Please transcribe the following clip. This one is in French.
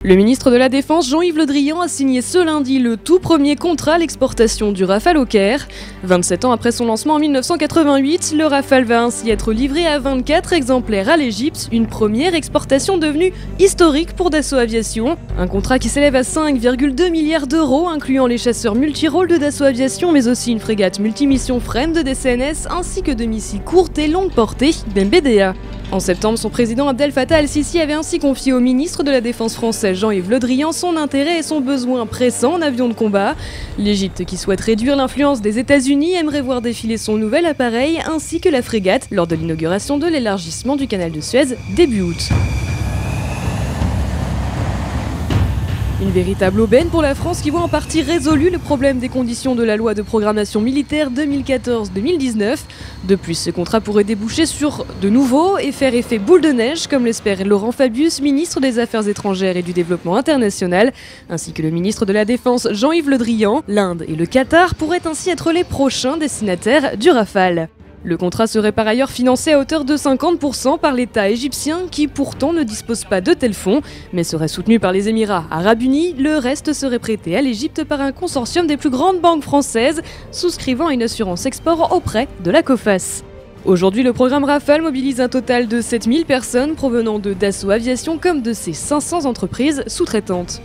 Le ministre de la Défense Jean-Yves Le Drian a signé ce lundi le tout premier contrat à l'exportation du Rafale au Caire. 27 ans après son lancement en 1988, le Rafale va ainsi être livré à 24 exemplaires à l'Égypte, une première exportation devenue historique pour Dassault Aviation. Un contrat qui s'élève à 5,2 milliards d'euros, incluant les chasseurs multirôles de Dassault Aviation, mais aussi une frégate multimission Fremm de DCNS, ainsi que de missiles courtes et longue portée d'MBDA. En septembre, son président Abdel Fattah al-Sisi avait ainsi confié au ministre de la Défense français Jean-Yves Le Drian son intérêt et son besoin pressant en avions de combat. L'Égypte, qui souhaite réduire l'influence des États-Unis, aimerait voir défiler son nouvel appareil ainsi que la frégate lors de l'inauguration de l'élargissement du canal de Suez début août. Une véritable aubaine pour la France qui voit en partie résolu le problème des conditions de la loi de programmation militaire 2014-2019. De plus, ce contrat pourrait déboucher sur de nouveau et faire effet boule de neige, comme l'espère Laurent Fabius, ministre des Affaires étrangères et du Développement international, ainsi que le ministre de la Défense Jean-Yves Le Drian. L'Inde et le Qatar pourraient ainsi être les prochains destinataires du Rafale. Le contrat serait par ailleurs financé à hauteur de 50% par l'État égyptien qui pourtant ne dispose pas de tels fonds, mais serait soutenu par les Émirats Arabes Unis. Le reste serait prêté à l'Égypte par un consortium des plus grandes banques françaises, souscrivant à une assurance export auprès de la COFAS. Aujourd'hui, le programme Rafale mobilise un total de 7000 personnes provenant de Dassault Aviation comme de ses 500 entreprises sous-traitantes.